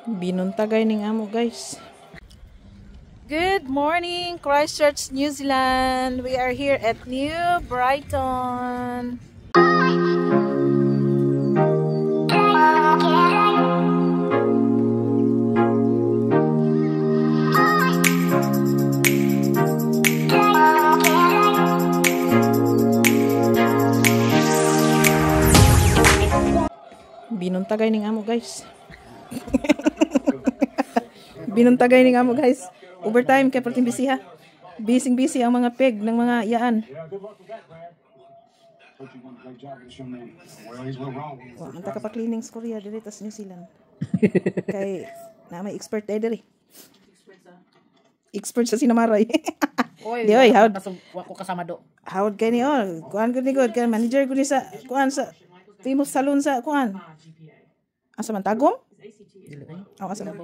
Binuntagay ning amo, guys. Good morning, Christchurch, New Zealand. We are here at New Brighton. Binuntagay ning amo, guys. Binuntagay ning amo, guys. Overtime kay perting busy ha. Busy ang mga peg ng mga iyaan. Wa man ta ka pa cleaning sa Korea diri tas New Zealand. Kay na may expert diri. Expert sa sinamaray. Oy, di oy, howd wako kasama do. Howd kay ni oh, kuan gud ni god kay manager gud ni sa kuan sa famous salon sa kuan. Asa man tagom? Oh, asa man.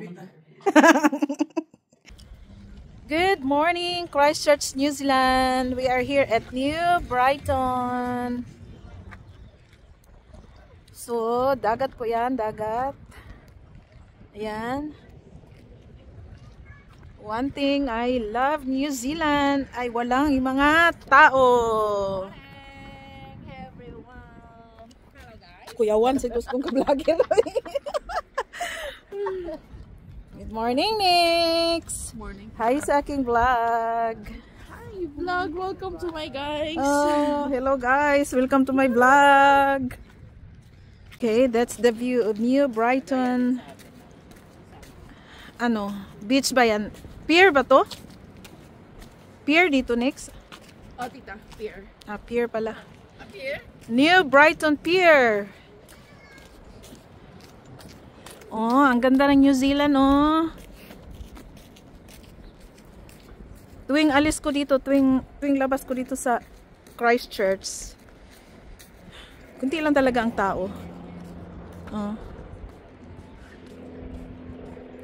Good morning, Christchurch, New Zealand. We are here at New Brighton. So, dagat po yan, dagat. Ayan. One thing I love New Zealand ay walang yung mga tao. Kuyawan, sigos kong ka-vlogger. Good morning, Nix. Morning. Hi sa aking vlog. Hi vlog, welcome to my guys. Oh, hello guys, welcome to my vlog. Okay, that's the view of New Brighton. Ano, beach ba yan? Pier ba to? Pier dito, Nix? Oh, tita, pier. Ah, pier pala. Pier? New Brighton Pier. Oh, ang ganda ng New Zealand, oh. Tuwing alis ko dito, tuwing labas ko dito sa Christchurch, kunti lang talaga ang tao. Oh.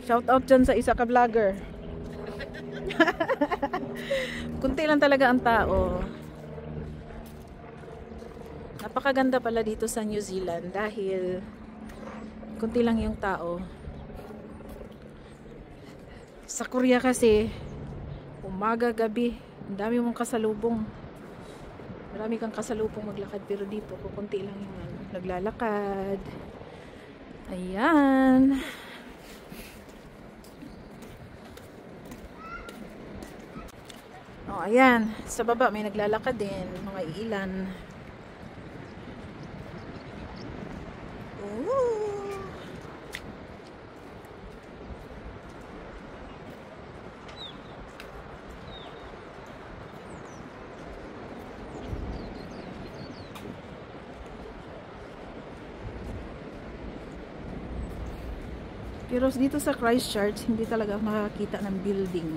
Shout out dyan sa isa ka vlogger. Kunti lang talaga ang tao. Napakaganda pala dito sa New Zealand dahil kunti lang yung tao. Sa Korea kasi umaga, gabi, ang dami mong kasalubong. Marami kang kasalubong maglakad, pero dito kunti lang yung naglalakad. Ayan. Oh, ayan. Sa baba may naglalakad din, mga ilan. Pero dito sa Christchurch, hindi talaga makakita ng building.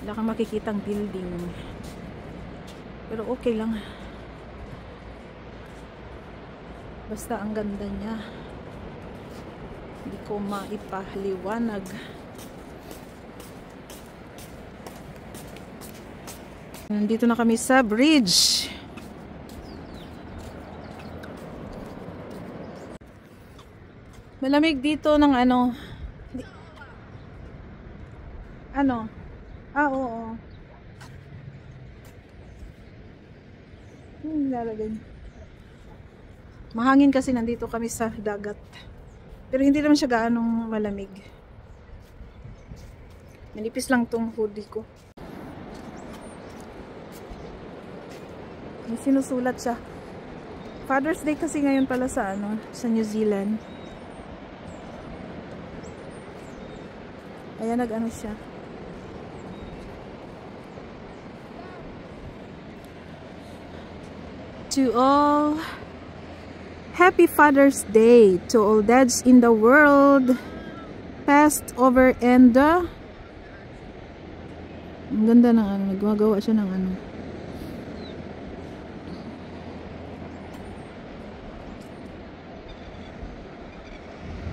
Wala kang makikitang building. Pero okay lang. Basta ang ganda niya. Hindi ko maipahaliwanag. Nandito na kami sa bridge. Malamig dito ng ano. Ano? Ah, oo. Lalagay. Mahangin kasi nandito kami sa dagat. Pero hindi naman siya gaanong malamig. Manipis lang tong hoodie ko. May sinusulat siya. Father's Day kasi ngayon pala sa ano, sa New Zealand. Ayan, nag-ano siya. To all, Happy Father's Day to all dads in the world, past, over, and the... Ang ganda ng ano, nagagawa siya ng ano.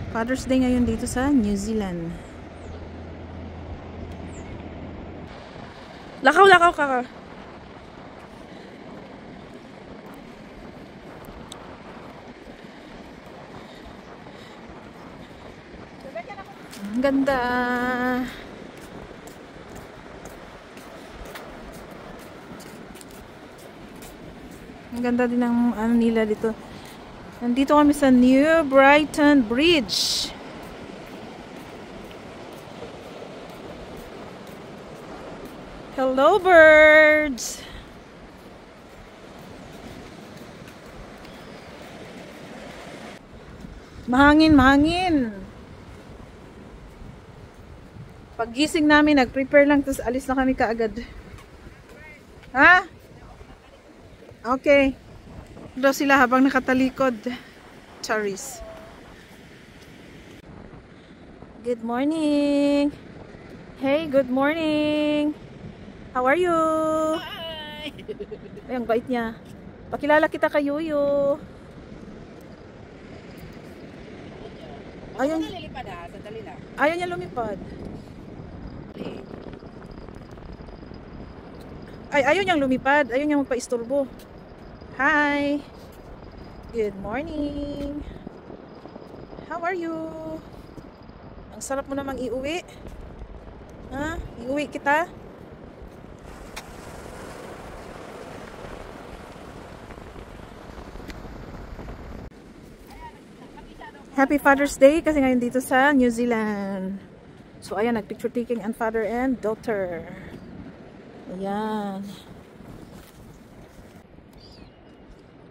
Father's Day ngayon dito sa New Zealand. Lakaw ka. Ang ganda. Ang ganda din ng ano nila dito. Nandito kami sa New Brighton Bridge. Hello birds. Mahangin, mahangin. Paggising namin, nag-prepare lang, tapos alis na kami kaagad. Ha? Okay. Doon sila habang nakatalikod. Charis. Good morning. Hey, good morning. How are you? Hi! Ay, ang bait niya. Pakilala kita kay Yuyo. Ayun. Nalilipad ha, sandali lang. Ayaw niya lumipad. Ay, ayaw niyang lumipad. Ayaw niyang magpa-istorbo. Hi! Good morning! How are you? Ang sarap mo namang iuwi. Ha? Iuwi kita? Happy Father's Day kasi ngayon dito sa New Zealand. So ayan, nag-picture taking ang father and daughter. Ayan.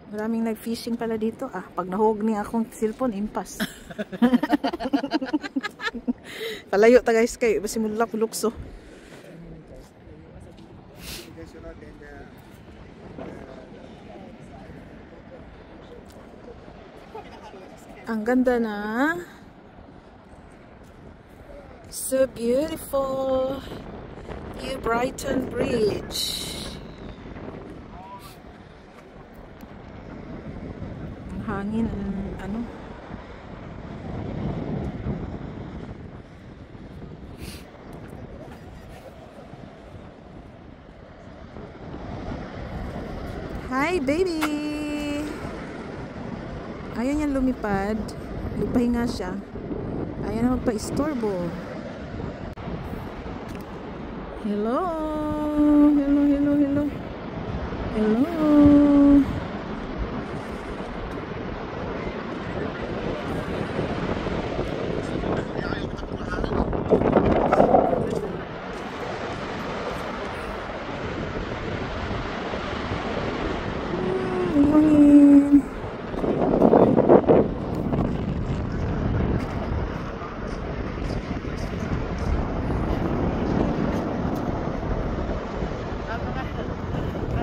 Maraming nag-fishing pala dito. Ah, pag nahog ni akong cellphone, impas. Palayo ta guys kay basimula ko lukso. Ang ganda na. So beautiful. New Brighton Bridge. Ang hangin, ano? Hi, baby! Ayaw niya lumipad. Lupahinga siya. Ayaw na magpa-istorbo. Hello! Hello, hello, hello. Hello! Morning!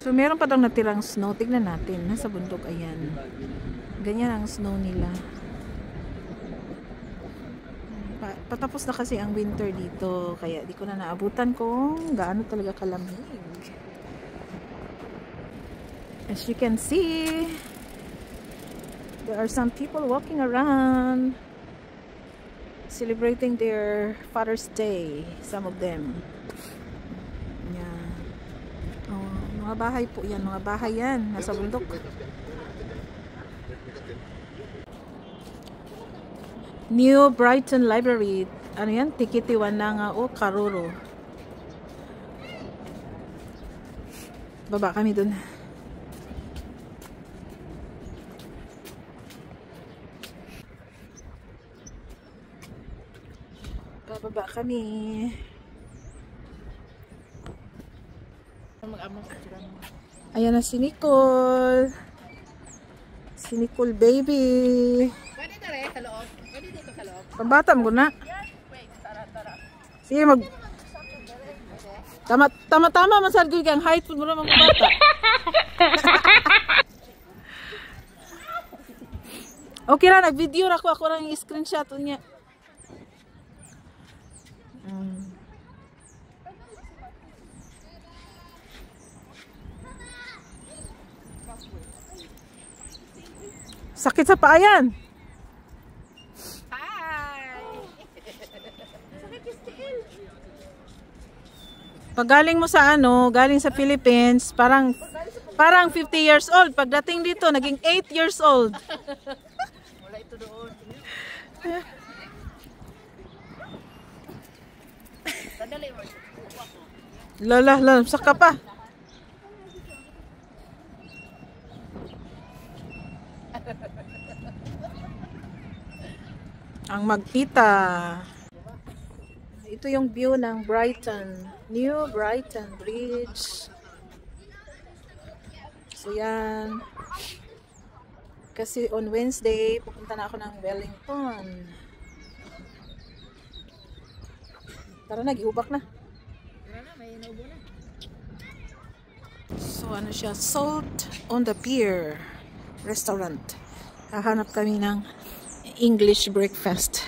So, meron pa daw natirang snow. Tignan natin. Nasa bundok. Ayan. Ganyan ang snow nila. Patapos na kasi ang winter dito. Kaya di ko na naabutan kung gaano talaga kalamig. As you can see, there are some people walking around celebrating their Father's Day. Some of them. Mga bahay po yan. Mga bahay yan. Nasa bundok. New Brighton Library. Ano yan? Tikitiwan na nga o Karuro. Baba kami dun. Bababa kami. Ayan na si Nicole. Si Nicole baby. Pwede na rin sa loob. Pwede dito sa loob. Pambata mo na. Wait, tara. Sige mag... Tama masargoy kang height mo naman pambata. Okay lang, nag-video ako. Ako lang yung screenshot niya. Sakit sa paa yan. Hi! Pag galing mo sa galing sa Philippines, parang 50 years old. Pagdating dito, naging 8 years old. Wala ito doon. dali. Lala, saka pa. Ang magkita. Ito yung view ng Brighton. New Brighton Bridge. So yan. Kasi on Wednesday, pupunta na ako ng Wellington. Tara na, gihubak na. So ano siya, Salt on the Pier Restaurant. Hahanap kami ng English breakfast.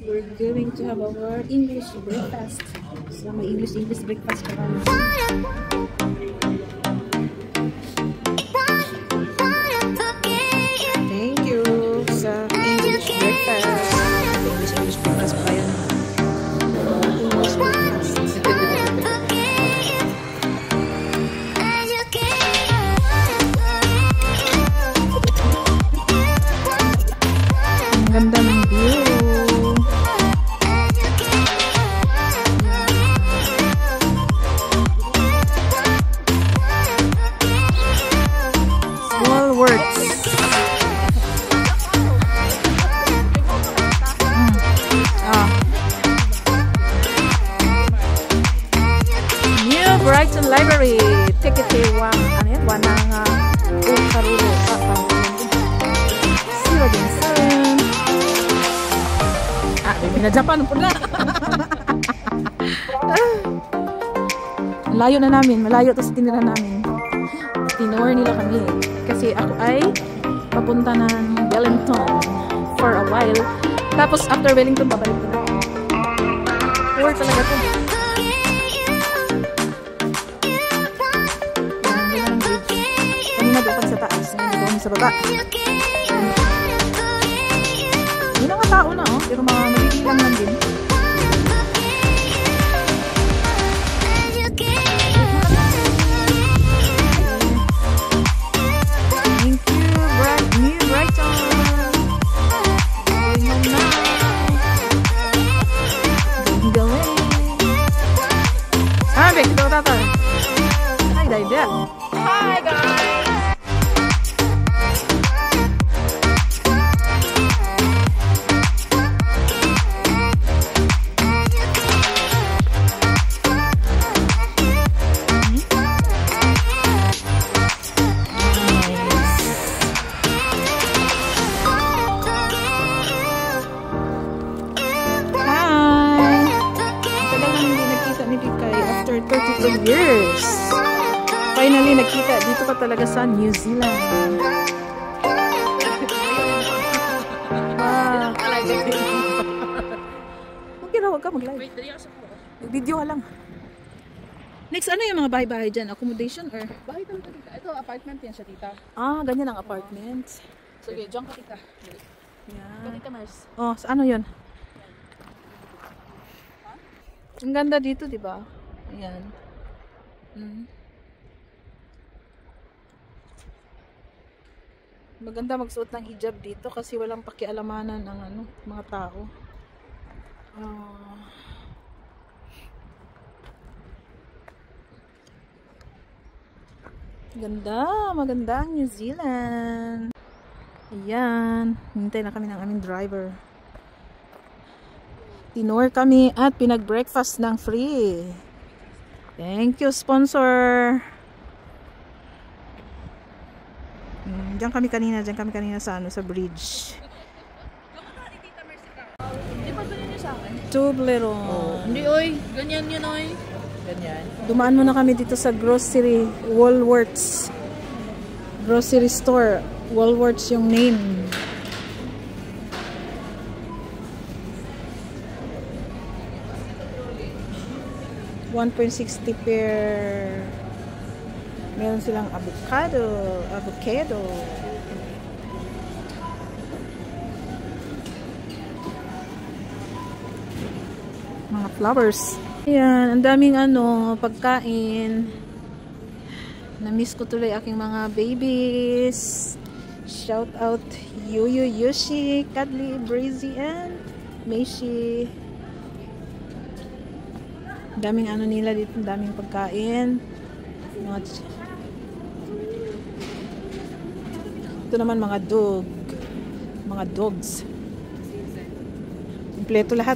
We're going to have our English breakfast. So may English breakfast pa kami. Thank you sa English breakfast. English breakfast pa yan. English breakfast. Ang ganda ng view. Brighton Library, ticket wang ano yan, wanang karuro sila din na Japan po na. Malayo na namin, malayo to sa tinira namin. Tinor nila kami kasi ako ay papunta ng Wellington for a while, tapos after Wellington babalik ko na. Tour talaga to. Doon sa taas, doon sa baba. Yun ang tao na, oh, pero mga nabibilang lang din. Thank you, New Brighton. Going home now. Going. Sabi, kita ko tata. Ay, dahil dia. Hi guys! After 32 years, finally nakita dito ka talaga sa New Zealand. Okay na, huwag ka mag-live. Video ka lang. Next, ano yung mga bahay-bahay dyan? Accommodation or? Bahay lang tita. Ito, apartment yan siya tita. Ah, ganyan ang apartment. Sige, dyan ka tita. Yan. Tita Mars. Oh, ano yun? Ang ganda dito, di ba? Ayan. Maganda magsuot ng hijab dito kasi walang pakialamanan ng ano, mga tao. Maganda ang New Zealand. Ayan, hintay na kami ng aming driver. Tinor kami at pinag-breakfast ng free. Thank you, sponsor. Diyan kami kanina sa ano, sa bridge. Hindi pa ganyan niya sa akin. Toblerone. Hindi oy, ganyan yun oy. Ganyan. Dumaan muna kami dito sa grocery, Woolworths. Grocery store, Woolworths yung name. $1.60 per. Meron silang avocado. Mga flowers. Ayan, ang daming ano, pagkain. Na-miss ko tuloy aking mga babies. Shout out Yuyu, Yoshi, Cuddly, Breezy, and Meishi. Daming ano nila dito, daming pagkain. Ito naman mga dogs. Kompleto lahat.